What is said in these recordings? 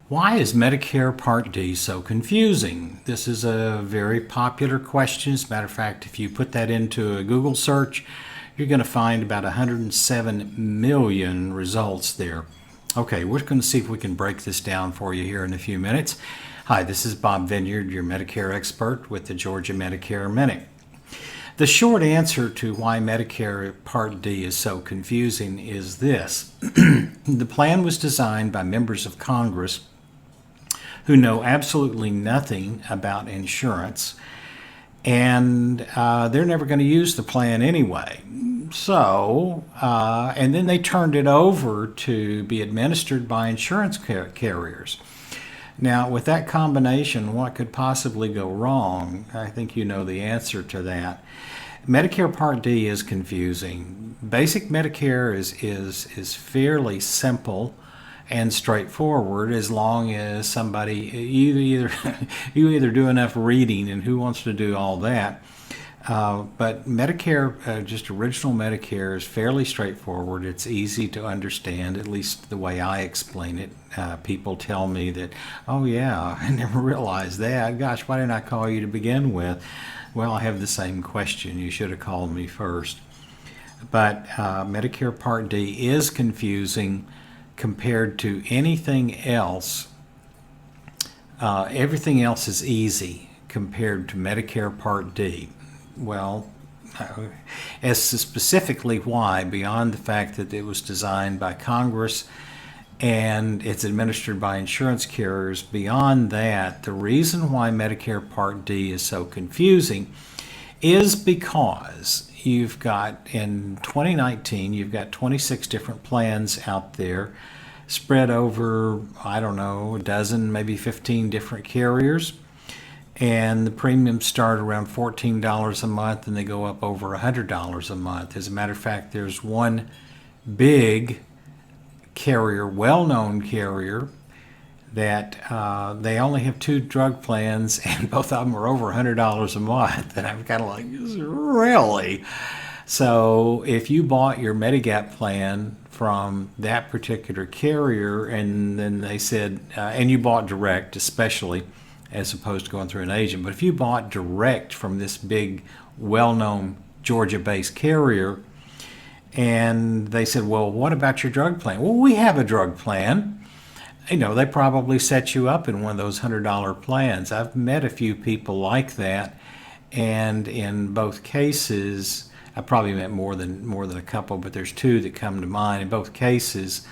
Why is Medicare Part D so confusing? This is a very popular question. As a matter of fact, if you put that into a Google search, you're going to find about 107 million results there. Okay, we're going to see if we can break this down for you here in a few minutes. Hi, this is Bob Vineyard, your Medicare expert with the Georgia Medicare Minute. The short answer to why Medicare Part D is so confusing is this. The plan was designed by members of Congress who know absolutely nothing about insurance, and they're never going to use the plan anyway. So, and then they turned it over to be administered by insurance carriers. Now, with that combination, what could possibly go wrong? I think you know the answer to that. Medicare Part D is confusing. Basic Medicare is fairly simple and straightforward as long as somebody you either do enough reading, and who wants to do all that. But Medicare, just original Medicare, is fairly straightforward. It's easy to understand, at least the way I explain it. People tell me that, oh yeah, I never realized that. Gosh, why didn't I call you to begin with? Well, I have the same question. You should have called me first. But Medicare Part D is confusing compared to anything else. Everything else is easy compared to Medicare Part D. Well, as to specifically why, beyond the fact that it was designed by Congress and it's administered by insurance carriers, beyond that, the reason why Medicare Part D is so confusing is because you've got, in 2019, you've got 26 different plans out there spread over, I don't know, a dozen, maybe 15 different carriers. And the premiums start around $14 a month and they go up over $100 a month. As a matter of fact, there's one big carrier, well-known carrier, that they only have 2 drug plans and both of them are over $100 a month. And I'm kind of like, really? So if you bought your Medigap plan from that particular carrier, and then they said, and you bought direct especially, as opposed to going through an agent, but if you bought direct from this big, well-known Georgia-based carrier, and they said, well, what about your drug plan? Well, we have a drug plan. You know, they probably set you up in one of those $100 plans. I've met a few people like that, and in both cases, I probably met more than a couple, but there's 2 that come to mind. In both cases,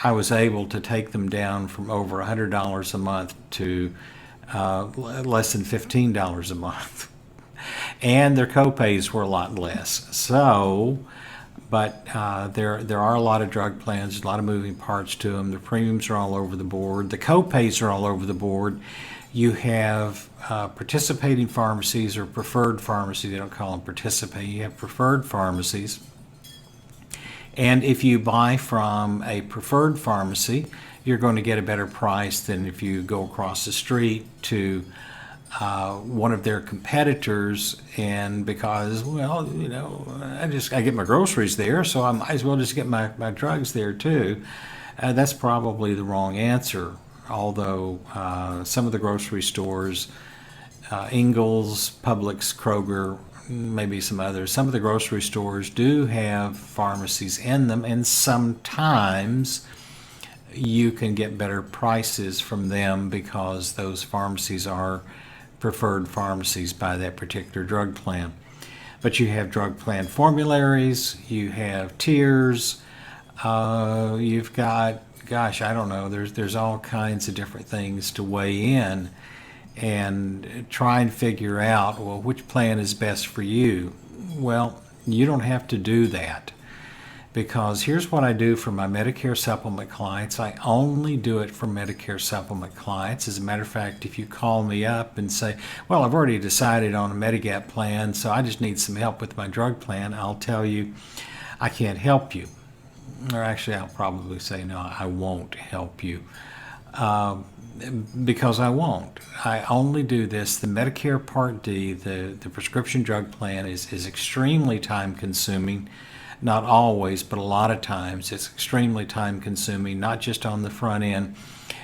I was able to take them down from over $100 a month to less than $15 a month, and their copays were a lot less. So, but there are a lot of drug plans, a lot of moving parts to them. The premiums are all over the board. The copays are all over the board. You have participating pharmacies or preferred pharmacies. They don't call them participating. You have preferred pharmacies. And if you buy from a preferred pharmacy, you're going to get a better price than if you go across the street to one of their competitors. And because, well, you know, I get my groceries there, so I might as well just get my drugs there too. That's probably the wrong answer. Although some of the grocery stores, Ingles, Publix, Kroger, maybe some others, some of the grocery stores do have pharmacies in them, and sometimes you can get better prices from them because those pharmacies are preferred pharmacies by that particular drug plan. But you have drug plan formularies, you have tiers, you've got, gosh, I don't know, there's all kinds of different things to weigh in and try and figure out, well, which plan is best for you. Well, you don't have to do that, because here's what I do for my Medicare supplement clients. I only do it for Medicare supplement clients. As a matter of fact, if you call me up and say, well, I've already decided on a Medigap plan, so I just need some help with my drug plan, I'll tell you I can't help you. Or actually, I'll probably say, no, I won't help you. Because I won't. I only do this. The Medicare Part D, the prescription drug plan, is extremely time consuming. Not always, but a lot of times it's extremely time consuming, not just on the front end,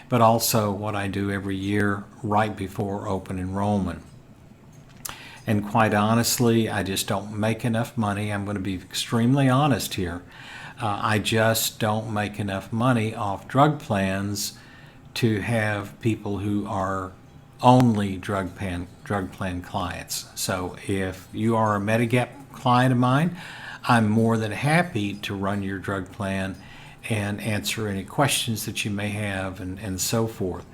but also what I do every year right before open enrollment. And quite honestly, I just don't make enough money. I'm going to be extremely honest here. I just don't make enough money off drug plans to have people who are only drug plan clients. So if you are a Medigap client of mine, I'm more than happy to run your drug plan and answer any questions that you may have and so forth.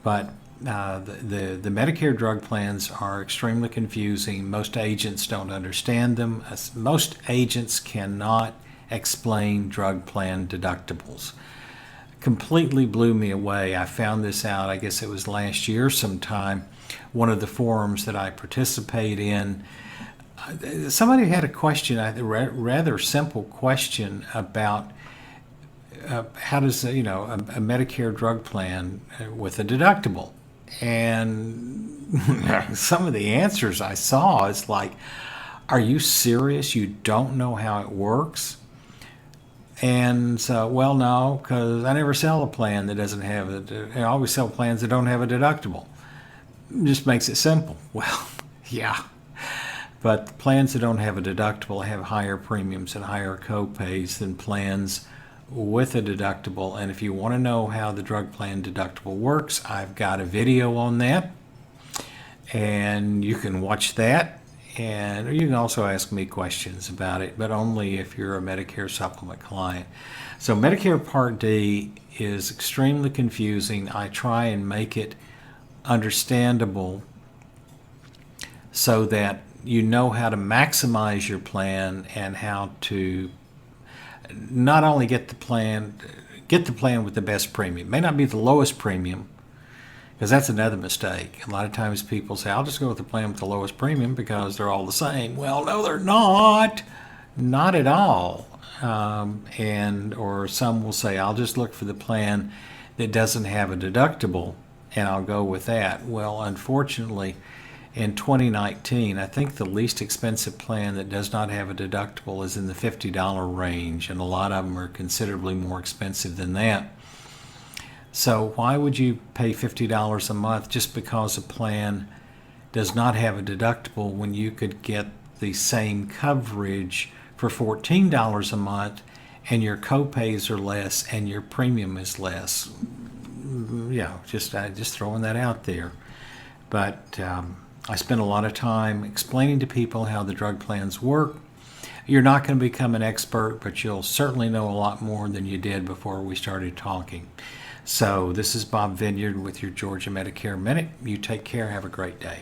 But the Medicare drug plans are extremely confusing. Most agents don't understand them. Most agents cannot explain drug plan deductibles. Completely blew me away. I found this out, I guess it was last year sometime, one of the forums that I participate in. Somebody had a question, a rather simple question about how does a Medicare drug plan with a deductible, and some of the answers I saw is like, are you serious? You don't know how it works? And so, well, no, because I never sell a plan that doesn't have I always sell plans that don't have a deductible. It just makes it simple. Well, yeah. But plans that don't have a deductible have higher premiums and higher copays than plans with a deductible. And if you want to know how the drug plan deductible works, I've got a video on that, and you can watch that. And you can also ask me questions about it, but only if you're a Medicare supplement client. So Medicare Part D is extremely confusing. I try and make it understandable so that you know how to maximize your plan and how to not only get the plan with the best premium. It may not be the lowest premium, because that's another mistake. A lot of times people say, I'll just go with the plan with the lowest premium because they're all the same. Well, no, they're not. Not at all. Or some will say, I'll just look for the plan that doesn't have a deductible, and I'll go with that. Well, unfortunately, in 2019, I think the least expensive plan that does not have a deductible is in the $50 range, and a lot of them are considerably more expensive than that. So why would you pay $50 a month just because a plan does not have a deductible when you could get the same coverage for $14 a month and your copays are less and your premium is less? Yeah, just throwing that out there. But I spend a lot of time explaining to people how the drug plans work. You're not going to become an expert, but you'll certainly know a lot more than you did before we started talking. So this is Bob Vineyard with your Georgia Medicare Minute. You take care. Have a great day.